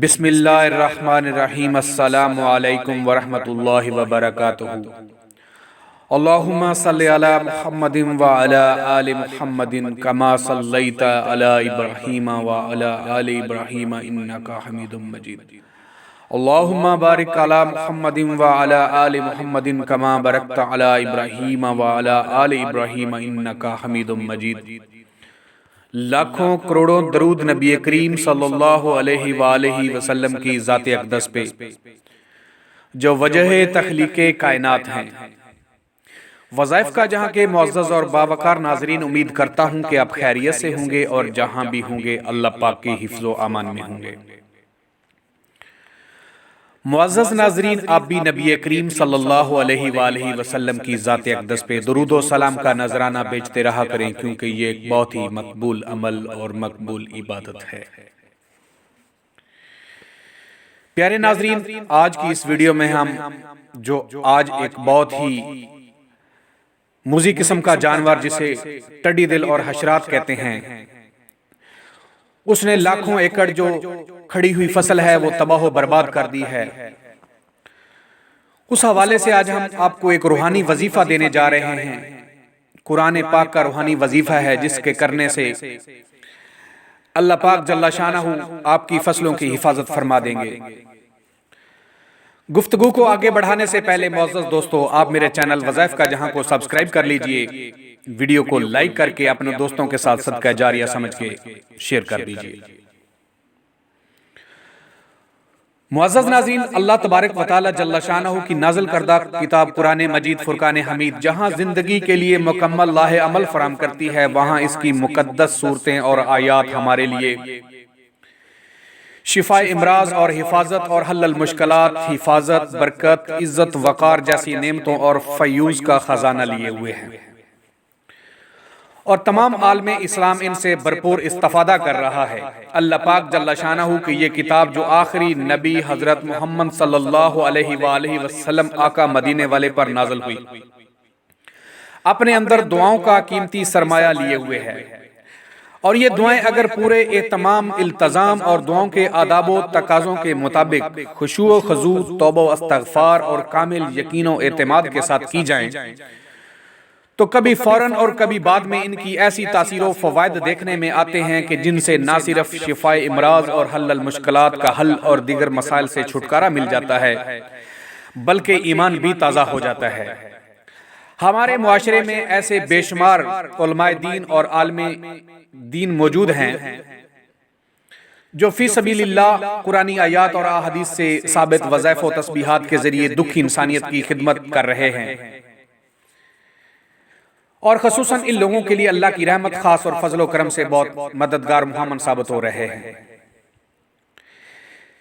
بسم اللہ الرحمن الرحیم السلام علیکم ورحمۃ اللہ وبرکاتہ۔ اللہم صلی علی محمد وعلی آل محمد کما صلیت علی ابراہیم وعلی آل ابراہیم انک حمید مجید۔ اللہم بارک علی محمد وعلی آل محمد کما بارکت علی ابراہیم وعلی آل ابراہیم انک حمید مجید۔ لاکھوں کروڑوں درود نبی کریم صلی اللہ علیہ وآلہ وسلم کی ذات اقدس پہ جو وجہ تخلیق کائنات ہیں۔ وظائف کا جہاں کے معزز اور باوقار ناظرین، امید کرتا ہوں کہ آپ خیریت سے ہوں گے اور جہاں بھی ہوں گے اللہ پاک کے حفظ و امان میں ہوں گے۔ معزز ناظرین، آپ بھی نبی کریم صلی اللہ علیہ وآلہ وسلم کی ذات اقدس پہ درود و سلام کا نذرانہ بیچتے رہا کریں، کیونکہ یہ ایک بہت ہی مقبول عمل اور مقبول عبادت ہے۔ پیارے ناظرین، آج کی اس ویڈیو میں ہم آج ایک بہت ہی موذی قسم کا جانور جسے ٹڈی دل اور حشرات کہتے ہیں، اس نے لاکھوں ایکڑ جو کھڑی ہوئی فصل ہے وہ تباہ و برباد کر دی ہے۔ اس حوالے سے آج ہم آپ کو ایک روحانی وظیفہ دینے جا رہے ہیں۔ قرآن پاک کا روحانی وظیفہ ہے جس کے کرنے سے اللہ پاک جل شانہ آپ کی فصلوں کی حفاظت فرما دیں گے۔ گفتگو کو آگے بڑھانے سے پہلے معزز دوستو، آپ میرے چینل وظائف کا جہاں کو سبسکرائب کر لیجئے، ویڈیو کو لائک کر کے اپنے دوستوں کے ساتھ صدقہ جاریہ سمجھ کے شیئر کر دیجئے۔ معزز ناظرین، اللہ تبارک و تعالی جل شانہ کی نازل کردہ کتاب قرآن مجید فرقان حمید جہاں زندگی کے لیے مکمل راہ عمل فراہم کرتی ہے، وہاں اس کی مقدس صورتیں اور آیات ہمارے لیے شفاء امراض اور حفاظت اور حل المشکلات، حفاظت، برکت، عزت، وقار جیسی نعمتوں اور فیوز کا خزانہ لیے ہوئے ہیں، اور تمام عالم اسلام ان سے بھرپور استفادہ کر رہا ہے۔ اللہ پاک جل شانہ کی یہ کتاب جو آخری نبی حضرت محمد صلی اللہ علیہ وآلہ وسلم آقا مدینے والے پر نازل ہوئی، اپنے اندر دعاؤں کا قیمتی سرمایہ لیے ہوئے ہے، اور یہ دعائیں اگر پورے اہتمام، التزام اور دعاؤں کے آداب و تقاضوں کے مطابق خشوع و خضوع، توبہ و استغفار اور کامل یقین و اعتماد کے ساتھ کی جائیں تو کبھی فوراً اور کبھی بعد میں ان کی ایسی تاثیر و فوائد دیکھنے میں آتے ہیں کہ جن سے نہ صرف شفاء امراض اور حل المشکلات کا حل اور دیگر مسائل سے چھٹکارا مل جاتا ہے، بلکہ ایمان بھی تازہ ہو جاتا ہے۔ ہمارے معاشرے میں ایسے بے شمار علماء دین اور عالم دین موجود ہیں جو فی سبیل اللہ قرآنی آیات اور احادیث سے ثابت وظائف و تسبیحات کے ذریعے دکھی انسانیت کی خدمت کر رہے ہیں، اور خصوصاً ان لوگوں کے لیے اللہ کی رحمت خاص اور فضل و کرم سے بہت مددگار محمد ثابت ہو رہے ہیں۔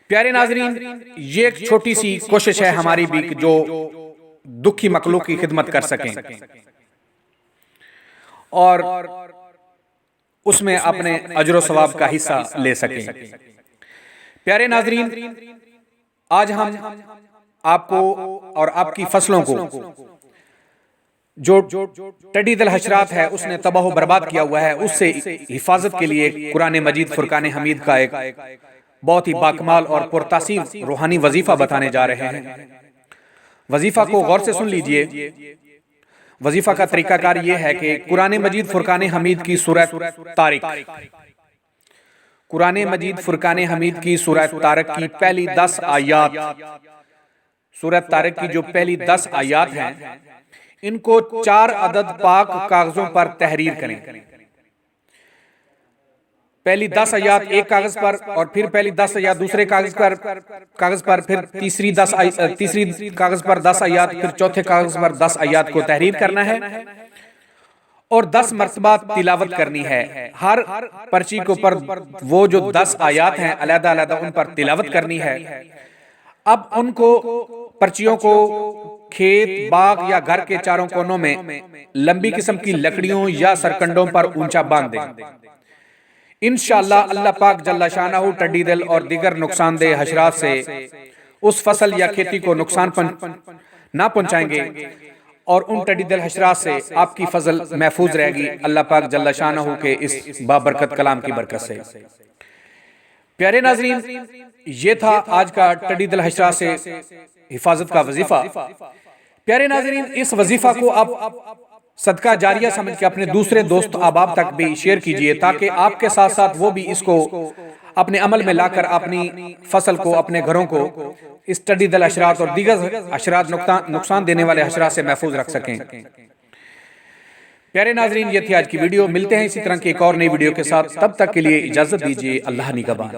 پیارے ناظرین، یہ ایک چھوٹی سی کوشش ہے ہماری بھی کہ جو دکھی مخلوق کی خدمت کر سکیں اور اس میں اپنے اجر و ثواب کا حصہ لے سکیں۔ پیارے ناظرین، آج ہم آپ کو اور آپ کی فصلوں کو جو ٹڈی دل حشرات ہے اس نے تباہ و برباد کیا ہوا ہے، اس سے حفاظت کے لیے قرآن مجید فرقان حمید کا ایک بہت ہی باکمال اور پرتاثیر روحانی وظیفہ بتانے جا رہے ہیں۔ وظیفہ کو غور سے سن لیجئے۔ وظیفہ کا طریقہ کار یہ ہے کہ قرآن مجید فرقان حمید کی سورہ طارق، قرآن مجید فرقان حمید کی سورہ طارق کی پہلی 10 آیات، سورہ طارق کی جو پہلی 10 آیات ہیں، ان کو 4 عدد پاک کاغذوں پر تحریر کریں۔ پہلی 10 آیات ایک کاغذ پر، اور پھر پہلی 10 آیات دوسرے کاغذ پر، پھر تیسری کاغذ پر 10 آیات، پھر چوتھے کاغذ پر 10 آیات کو تحریر کرنا ہے اور 10 مرتبہ تلاوت کرنی ہے۔ ہر پرچی کے اوپر وہ جو 10 آیات ہیں علیحدہ علیحدہ ان پر تلاوت کرنی ہے۔ اب ان کو پرچیوں کو کھیت، باغ یا گھر کے چاروں کونوں میں لمبی قسم کی لکڑیوں یا سرکنڈوں پر اونچا باندھ دیں۔ انشاءاللہ اللہ پاک جل شانہ ٹڈی دل اور دیگر نقصان دہ حشرات سے اس فصل یا کھیتی کو نقصان نہ پہنچائیں گے، اور ان ٹڈی دل حشرات سے آپ کی فصل محفوظ رہے گی اللہ پاک جل شانہ کے اس بابرکت کلام کی برکت سے۔ پیارے ناظرین، یہ تھا آج کا ٹڈی دل حشرات سے حفاظت کا وظیفہ۔ پیارے ناظرین، اس وظیفہ کو آپ صدقہ جاریہ سمجھ کے اپنے دوسرے دوست احباب تک بھی شیئر کیجئے، تاکہ آپ کے ساتھ ساتھ وہ بھی اس کو اپنے عمل میں لا کر اپنی فصل کو، اپنے گھروں کو اس ٹڈی دل حشرات اور دیگر حشرات نقصان دینے والے حشرات سے محفوظ رکھ سکیں۔ پیارے ناظرین، یہ تھی آج کی ویڈیو۔ ملتے ہیں اسی طرح کی ایک اور نئی ویڈیو کے ساتھ، تب تک کے لیے اجازت دیجیے۔ اللہ نگہبان۔